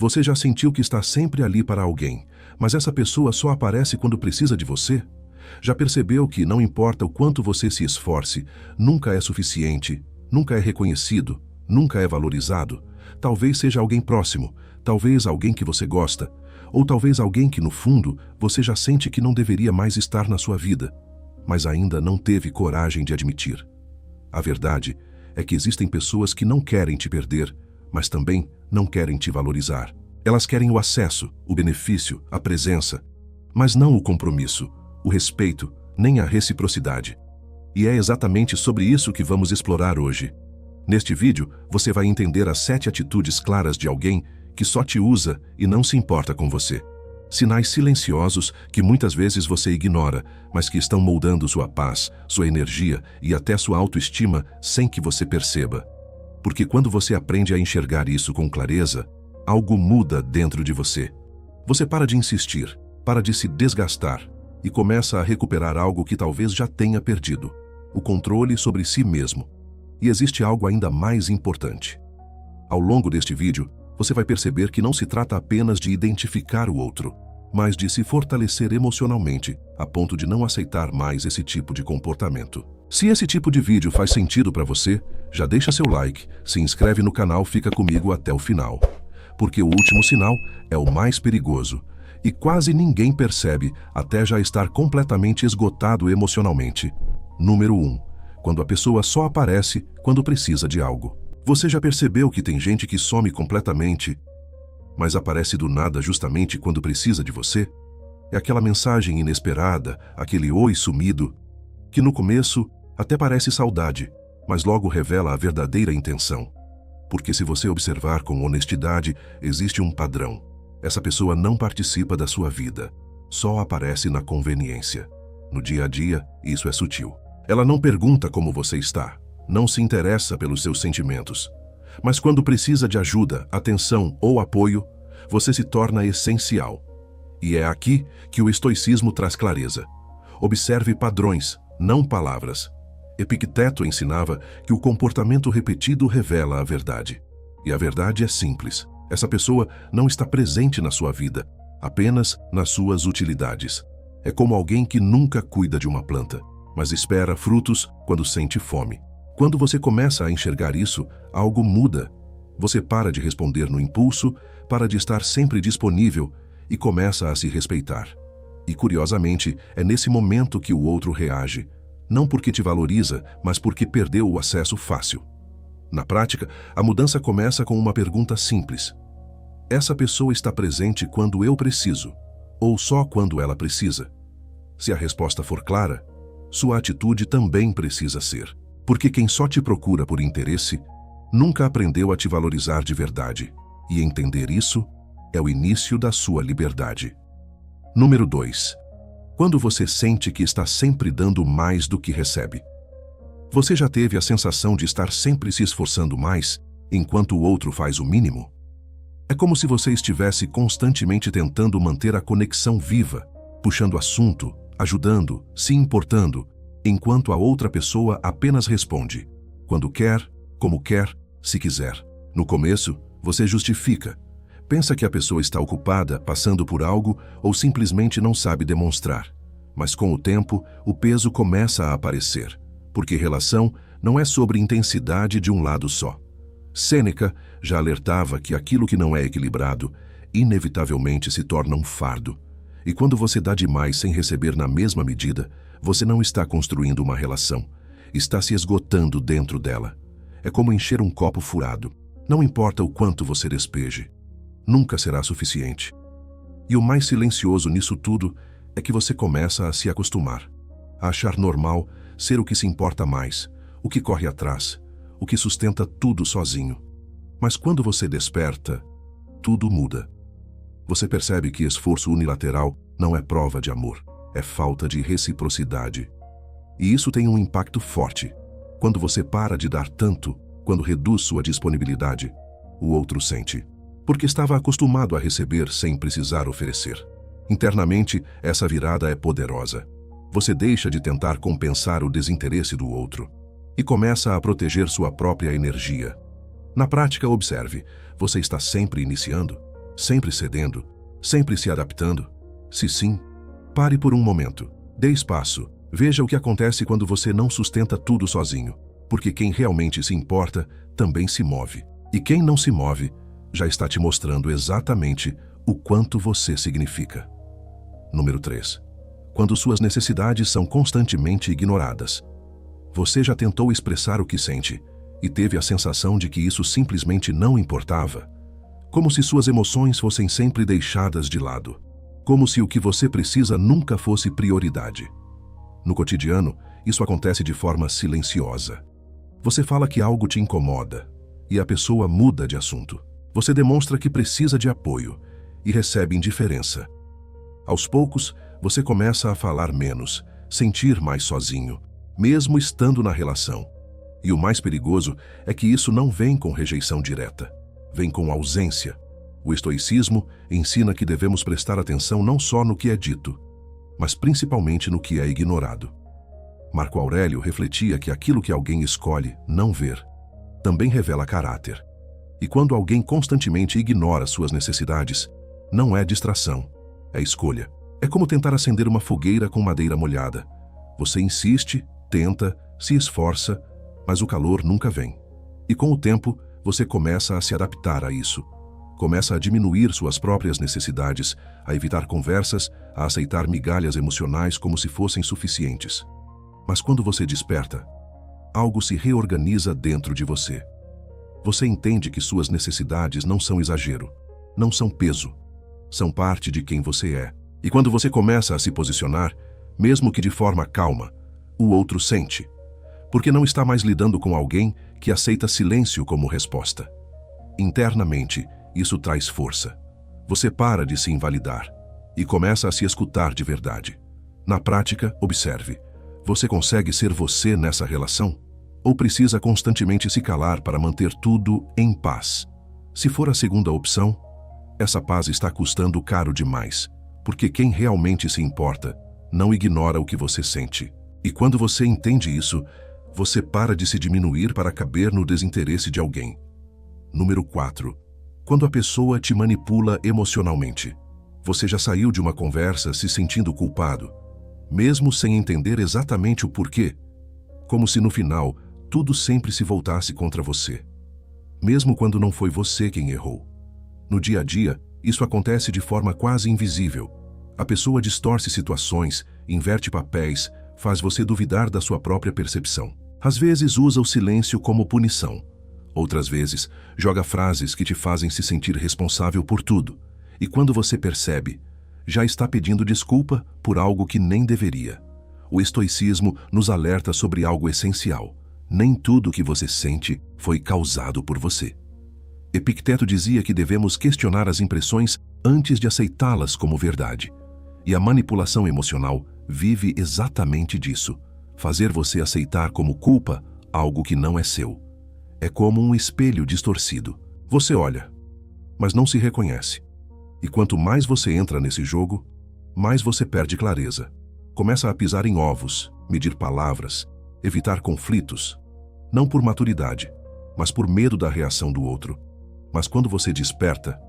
Você já sentiu que está sempre ali para alguém, mas essa pessoa só aparece quando precisa de você? Já percebeu que não importa o quanto você se esforce, nunca é suficiente, nunca é reconhecido, nunca é valorizado? Talvez seja alguém próximo, talvez alguém que você gosta, ou talvez alguém que, no fundo, você já sente que não deveria mais estar na sua vida, mas ainda não teve coragem de admitir. A verdade é que existem pessoas que não querem te perder, mas também não querem te valorizar. Elas querem o acesso, o benefício, a presença, mas não o compromisso, o respeito, nem a reciprocidade. E é exatamente sobre isso que vamos explorar hoje. Neste vídeo, você vai entender as 7 atitudes claras de alguém que só te usa e não se importa com você. Sinais silenciosos que muitas vezes você ignora, mas que estão moldando sua paz, sua energia e até sua autoestima sem que você perceba. Porque quando você aprende a enxergar isso com clareza, algo muda dentro de você. Você para de insistir, para de se desgastar e começa a recuperar algo que talvez já tenha perdido: o controle sobre si mesmo. E existe algo ainda mais importante. Ao longo deste vídeo, você vai perceber que não se trata apenas de identificar o outro, mas de se fortalecer emocionalmente, a ponto de não aceitar mais esse tipo de comportamento. Se esse tipo de vídeo faz sentido para você, já deixa seu like, se inscreve no canal, fica comigo até o final. Porque o último sinal é o mais perigoso, e quase ninguém percebe até já estar completamente esgotado emocionalmente. Número 1. Quando a pessoa só aparece quando precisa de algo. Você já percebeu que tem gente que some completamente, mas aparece do nada justamente quando precisa de você? É aquela mensagem inesperada, aquele oi sumido, que no começo até parece saudade, mas logo revela a verdadeira intenção. Porque se você observar com honestidade, existe um padrão. Essa pessoa não participa da sua vida, só aparece na conveniência. No dia a dia, isso é sutil. Ela não pergunta como você está, não se interessa pelos seus sentimentos. Mas quando precisa de ajuda, atenção ou apoio, você se torna essencial. E é aqui que o estoicismo traz clareza. Observe padrões, não palavras. Epicteto ensinava que o comportamento repetido revela a verdade. E a verdade é simples. Essa pessoa não está presente na sua vida, apenas nas suas utilidades. É como alguém que nunca cuida de uma planta, mas espera frutos quando sente fome. Quando você começa a enxergar isso, algo muda. Você para de responder no impulso, para de estar sempre disponível e começa a se respeitar. E curiosamente, é nesse momento que o outro reage, não porque te valoriza, mas porque perdeu o acesso fácil. Na prática, a mudança começa com uma pergunta simples: essa pessoa está presente quando eu preciso, ou só quando ela precisa? Se a resposta for clara, sua atitude também precisa ser. Porque quem só te procura por interesse, nunca aprendeu a te valorizar de verdade. E entender isso é o início da sua liberdade. Número 2. Quando você sente que está sempre dando mais do que recebe. Você já teve a sensação de estar sempre se esforçando mais, enquanto o outro faz o mínimo? É como se você estivesse constantemente tentando manter a conexão viva, puxando assunto, ajudando, se importando, enquanto a outra pessoa apenas responde, quando quer, como quer, se quiser. No começo, você justifica. Pensa que a pessoa está ocupada, passando por algo ou simplesmente não sabe demonstrar. Mas com o tempo, o peso começa a aparecer, porque relação não é sobre intensidade de um lado só. Sêneca já alertava que aquilo que não é equilibrado, inevitavelmente se torna um fardo. E quando você dá demais sem receber na mesma medida, você não está construindo uma relação, está se esgotando dentro dela. É como encher um copo furado. Não importa o quanto você despeje, nunca será suficiente. E o mais silencioso nisso tudo é que você começa a se acostumar, a achar normal ser o que se importa mais, o que corre atrás, o que sustenta tudo sozinho. Mas quando você desperta, tudo muda. Você percebe que esforço unilateral não é prova de amor, é falta de reciprocidade. E isso tem um impacto forte. Quando você para de dar tanto, quando reduz sua disponibilidade, o outro sente. Porque estava acostumado a receber sem precisar oferecer. Internamente, essa virada é poderosa. Você deixa de tentar compensar o desinteresse do outro e começa a proteger sua própria energia. Na prática, observe, você está sempre iniciando. Sempre cedendo? Sempre se adaptando? Se sim, pare por um momento. Dê espaço. Veja o que acontece quando você não sustenta tudo sozinho. Porque quem realmente se importa também se move. E quem não se move já está te mostrando exatamente o quanto você significa. Número 3. Quando suas necessidades são constantemente ignoradas. Você já tentou expressar o que sente e teve a sensação de que isso simplesmente não importava? Como se suas emoções fossem sempre deixadas de lado. Como se o que você precisa nunca fosse prioridade. No cotidiano, isso acontece de forma silenciosa. Você fala que algo te incomoda e a pessoa muda de assunto. Você demonstra que precisa de apoio e recebe indiferença. Aos poucos, você começa a falar menos, sentir mais sozinho, mesmo estando na relação. E o mais perigoso é que isso não vem com rejeição direta, vem com ausência. O estoicismo ensina que devemos prestar atenção não só no que é dito, mas principalmente no que é ignorado. Marco Aurélio refletia que aquilo que alguém escolhe não ver também revela caráter. E quando alguém constantemente ignora suas necessidades, não é distração, é escolha. É como tentar acender uma fogueira com madeira molhada. Você insiste, tenta, se esforça, mas o calor nunca vem. E com o tempo, você começa a se adaptar a isso. Começa a diminuir suas próprias necessidades, a evitar conversas, a aceitar migalhas emocionais como se fossem suficientes. Mas quando você desperta, algo se reorganiza dentro de você. Você entende que suas necessidades não são exagero, não são peso, são parte de quem você é. E quando você começa a se posicionar, mesmo que de forma calma, o outro sente, porque não está mais lidando com alguém que aceita silêncio como resposta. Internamente, isso traz força. Você para de se invalidar e começa a se escutar de verdade. Na prática, observe. Você consegue ser você nessa relação? Ou precisa constantemente se calar para manter tudo em paz? Se for a segunda opção, essa paz está custando caro demais, porque quem realmente se importa não ignora o que você sente. E quando você entende isso, você para de se diminuir para caber no desinteresse de alguém. Número 4. Quando a pessoa te manipula emocionalmente. Você já saiu de uma conversa se sentindo culpado, mesmo sem entender exatamente o porquê, como se no final tudo sempre se voltasse contra você, mesmo quando não foi você quem errou. No dia a dia, isso acontece de forma quase invisível. A pessoa distorce situações, inverte papéis, faz você duvidar da sua própria percepção. Às vezes usa o silêncio como punição. Outras vezes, joga frases que te fazem se sentir responsável por tudo. E quando você percebe, já está pedindo desculpa por algo que nem deveria. O estoicismo nos alerta sobre algo essencial. Nem tudo que você sente foi causado por você. Epicteto dizia que devemos questionar as impressões antes de aceitá-las como verdade. E a manipulação emocional vive exatamente disso. Fazer você aceitar como culpa algo que não é seu. É como um espelho distorcido. Você olha, mas não se reconhece. E quanto mais você entra nesse jogo, mais você perde clareza. Começa a pisar em ovos, medir palavras, evitar conflitos. Não por maturidade, mas por medo da reação do outro. Mas quando você desperta,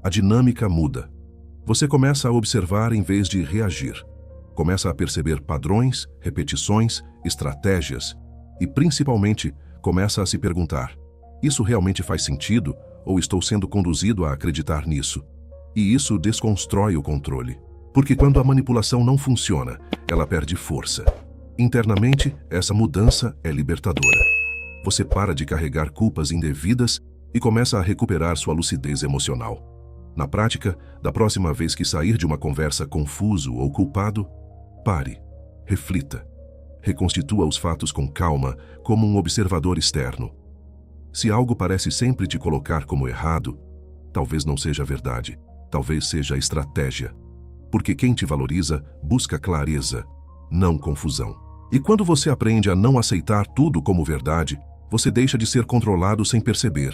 a dinâmica muda. Você começa a observar em vez de reagir. Começa a perceber padrões, repetições, estratégias e, principalmente, começa a se perguntar: isso realmente faz sentido ou estou sendo conduzido a acreditar nisso? E isso desconstrói o controle. Porque quando a manipulação não funciona, ela perde força. Internamente, essa mudança é libertadora. Você para de carregar culpas indevidas e começa a recuperar sua lucidez emocional. Na prática, da próxima vez que sair de uma conversa confuso ou culpado, pare, reflita, reconstitua os fatos com calma, como um observador externo. Se algo parece sempre te colocar como errado, talvez não seja verdade, talvez seja estratégia. Porque quem te valoriza busca clareza, não confusão. E quando você aprende a não aceitar tudo como verdade, você deixa de ser controlado sem perceber.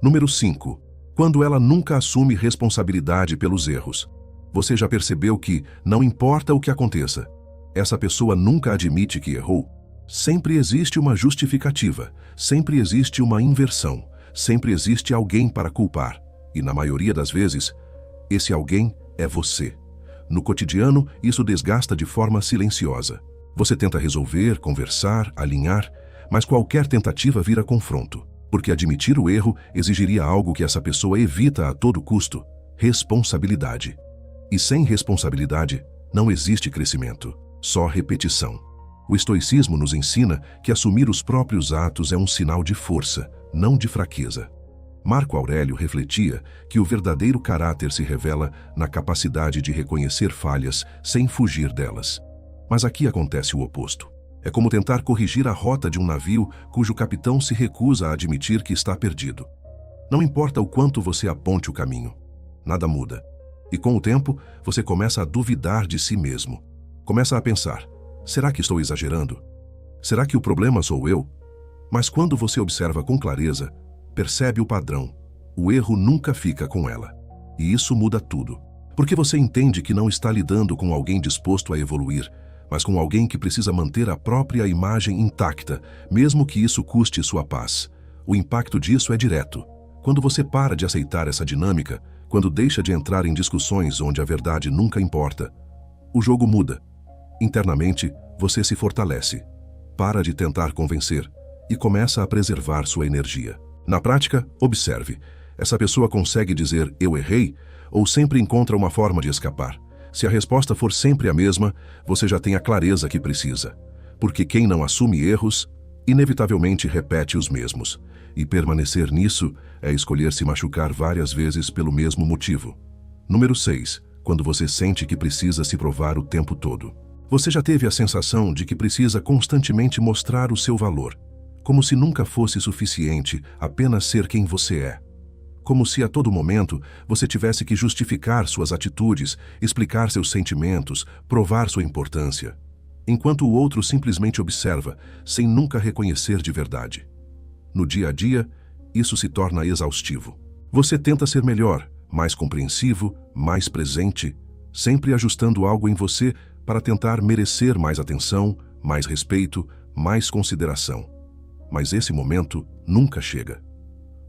Número 5. Quando ela nunca assume responsabilidade pelos erros. Você já percebeu que, não importa o que aconteça, essa pessoa nunca admite que errou? Sempre existe uma justificativa, sempre existe uma inversão, sempre existe alguém para culpar. E na maioria das vezes, Esse alguém é você. No cotidiano, isso desgasta de forma silenciosa. Você tenta resolver, conversar, alinhar, mas qualquer tentativa vira confronto, porque admitir o erro exigiria algo que essa pessoa evita a todo custo: responsabilidade. E sem responsabilidade, não existe crescimento, só repetição. O estoicismo nos ensina que assumir os próprios atos é um sinal de força, não de fraqueza. Marco Aurélio refletia que o verdadeiro caráter se revela na capacidade de reconhecer falhas sem fugir delas. Mas aqui acontece o oposto. É como tentar corrigir a rota de um navio cujo capitão se recusa a admitir que está perdido. Não importa o quanto você aponte o caminho, nada muda. E com o tempo, você começa a duvidar de si mesmo. Começa a pensar: será que estou exagerando? Será que o problema sou eu? Mas quando você observa com clareza, percebe o padrão. O erro nunca fica com ela. E isso muda tudo. Porque você entende que não está lidando com alguém disposto a evoluir, mas com alguém que precisa manter a própria imagem intacta, mesmo que isso custe sua paz. O impacto disso é direto. Quando você para de aceitar essa dinâmica, quando deixa de entrar em discussões onde a verdade nunca importa, o jogo muda. Internamente, você se fortalece. Para de tentar convencer e começa a preservar sua energia. Na prática, observe. Essa pessoa consegue dizer "eu errei" ou sempre encontra uma forma de escapar? Se a resposta for sempre a mesma, você já tem a clareza que precisa. Porque quem não assume erros, inevitavelmente repete os mesmos. E permanecer nisso é escolher se machucar várias vezes pelo mesmo motivo. Número 6. Quando você sente que precisa se provar o tempo todo. Você já teve a sensação de que precisa constantemente mostrar o seu valor, como se nunca fosse suficiente apenas ser quem você é. Como se a todo momento você tivesse que justificar suas atitudes, explicar seus sentimentos, provar sua importância, enquanto o outro simplesmente observa, sem nunca reconhecer de verdade. No dia a dia, isso se torna exaustivo. Você tenta ser melhor, mais compreensivo, mais presente, sempre ajustando algo em você para tentar merecer mais atenção, mais respeito, mais consideração. Mas esse momento nunca chega.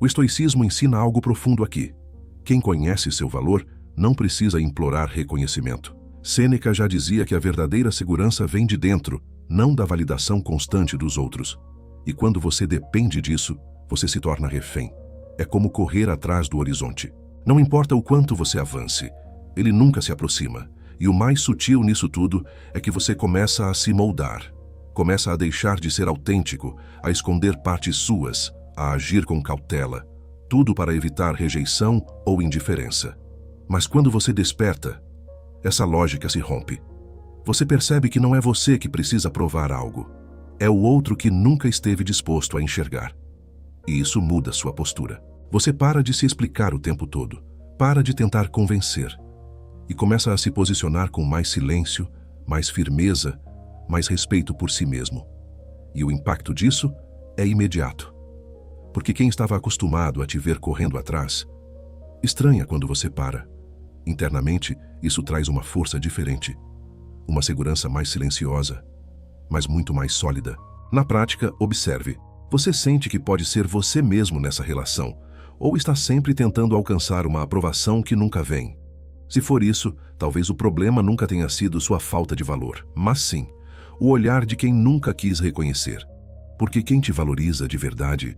O estoicismo ensina algo profundo aqui. Quem conhece seu valor não precisa implorar reconhecimento. Sêneca já dizia que a verdadeira segurança vem de dentro, não da validação constante dos outros. E quando você depende disso, você se torna refém. É como correr atrás do horizonte. Não importa o quanto você avance, ele nunca se aproxima. E o mais sutil nisso tudo é que você começa a se moldar. Começa a deixar de ser autêntico, a esconder partes suas, a agir com cautela, tudo para evitar rejeição ou indiferença. Mas quando você desperta, essa lógica se rompe. Você percebe que não é você que precisa provar algo. É o outro que nunca esteve disposto a enxergar. E isso muda sua postura. Você para de se explicar o tempo todo, para de tentar convencer, e começa a se posicionar com mais silêncio, mais firmeza, mais respeito por si mesmo. E o impacto disso é imediato. Porque quem estava acostumado a te ver correndo atrás, estranha quando você para. Internamente, isso traz uma força diferente, uma segurança mais silenciosa, mas muito mais sólida. Na prática, observe. Você sente que pode ser você mesmo nessa relação, ou está sempre tentando alcançar uma aprovação que nunca vem? Se for isso, talvez o problema nunca tenha sido sua falta de valor, mas sim o olhar de quem nunca quis reconhecer. Porque quem te valoriza de verdade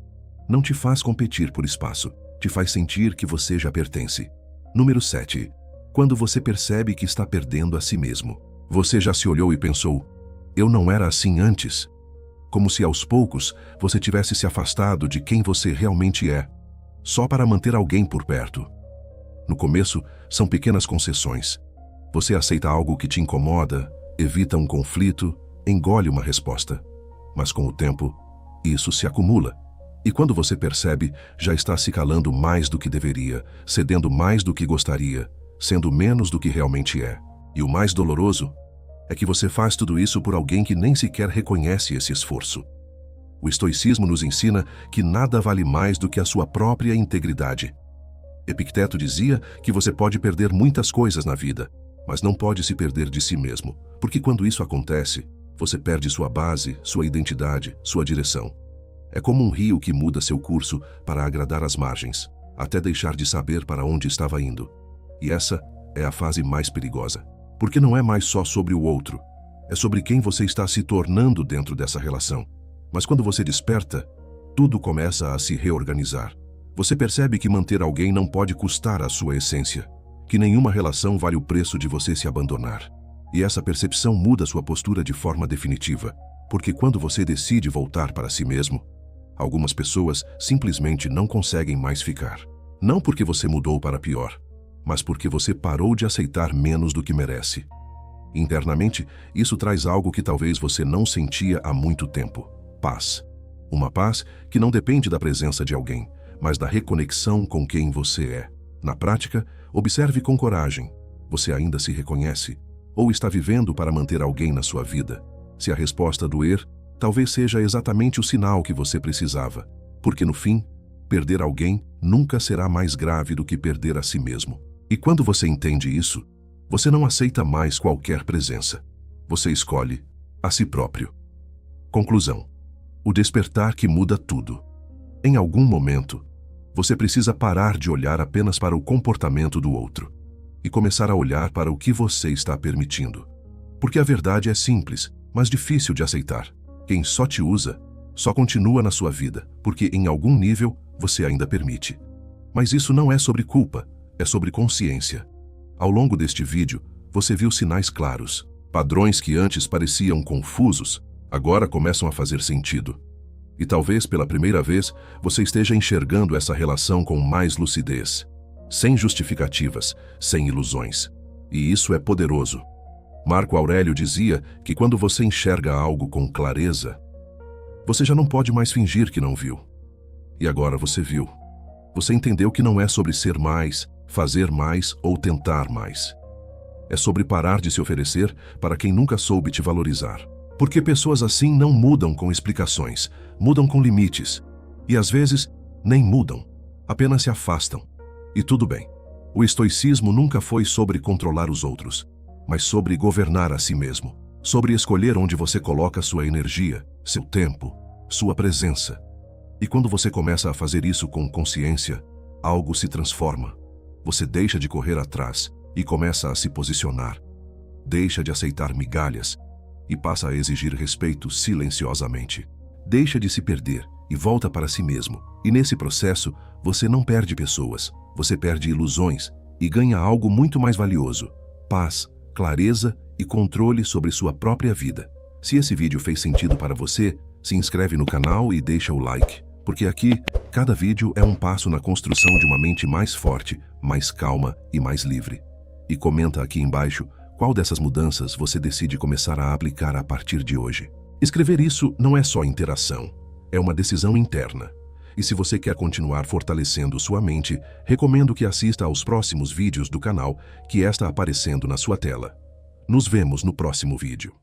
não te faz competir por espaço, te faz sentir que você já pertence. Número 7. Quando você percebe que está perdendo a si mesmo. Você já se olhou e pensou: eu não era assim antes? Como se aos poucos você tivesse se afastado de quem você realmente é, só para manter alguém por perto. No começo, são pequenas concessões. Você aceita algo que te incomoda, evita um conflito, engole uma resposta. Mas com o tempo, isso se acumula. E quando você percebe, já está se calando mais do que deveria, cedendo mais do que gostaria, sendo menos do que realmente é. E o mais doloroso é que você faz tudo isso por alguém que nem sequer reconhece esse esforço. O estoicismo nos ensina que nada vale mais do que a sua própria integridade. Epicteto dizia que você pode perder muitas coisas na vida, mas não pode se perder de si mesmo, porque quando isso acontece, você perde sua base, sua identidade, sua direção. É como um rio que muda seu curso para agradar as margens, até deixar de saber para onde estava indo. E essa é a fase mais perigosa. Porque não é mais só sobre o outro. É sobre quem você está se tornando dentro dessa relação. Mas quando você desperta, tudo começa a se reorganizar. Você percebe que manter alguém não pode custar a sua essência. Que nenhuma relação vale o preço de você se abandonar. E essa percepção muda sua postura de forma definitiva. Porque quando você decide voltar para si mesmo, algumas pessoas simplesmente não conseguem mais ficar. Não porque você mudou para pior, mas porque você parou de aceitar menos do que merece. Internamente, isso traz algo que talvez você não sentia há muito tempo: paz. Uma paz que não depende da presença de alguém, mas da reconexão com quem você é. Na prática, observe com coragem. Você ainda se reconhece? Ou está vivendo para manter alguém na sua vida? Se a resposta doer, talvez seja exatamente o sinal que você precisava. Porque no fim, perder alguém nunca será mais grave do que perder a si mesmo. E quando você entende isso, você não aceita mais qualquer presença. Você escolhe a si próprio. Conclusão: o despertar que muda tudo. Em algum momento, você precisa parar de olhar apenas para o comportamento do outro e começar a olhar para o que você está permitindo. Porque a verdade é simples, mas difícil de aceitar. Quem só te usa, só continua na sua vida, porque em algum nível você ainda permite. Mas isso não é sobre culpa, é sobre consciência. Ao longo deste vídeo, você viu sinais claros. Padrões que antes pareciam confusos, agora começam a fazer sentido. E talvez pela primeira vez, você esteja enxergando essa relação com mais lucidez. Sem justificativas, sem ilusões. E isso é poderoso. Marco Aurélio dizia que quando você enxerga algo com clareza, você já não pode mais fingir que não viu. E agora você viu. Você entendeu que não é sobre ser mais, fazer mais ou tentar mais. É sobre parar de se oferecer para quem nunca soube te valorizar. Porque pessoas assim não mudam com explicações, mudam com limites. E às vezes, nem mudam, apenas se afastam. E tudo bem. O estoicismo nunca foi sobre controlar os outros, mas sobre governar a si mesmo. Sobre escolher onde você coloca sua energia, seu tempo, sua presença. E quando você começa a fazer isso com consciência, algo se transforma. Você deixa de correr atrás e começa a se posicionar. Deixa de aceitar migalhas e passa a exigir respeito silenciosamente. Deixa de se perder e volta para si mesmo. E nesse processo, você não perde pessoas, você perde ilusões e ganha algo muito mais valioso: paz, clareza e controle sobre sua própria vida. Se esse vídeo fez sentido para você, se inscreve no canal e deixa o like, porque aqui, cada vídeo é um passo na construção de uma mente mais forte, mais calma e mais livre. E comenta aqui embaixo qual dessas mudanças você decide começar a aplicar a partir de hoje. Escrever isso não é só interação, é uma decisão interna. E se você quer continuar fortalecendo sua mente, recomendo que assista aos próximos vídeos do canal que está aparecendo na sua tela. Nos vemos no próximo vídeo.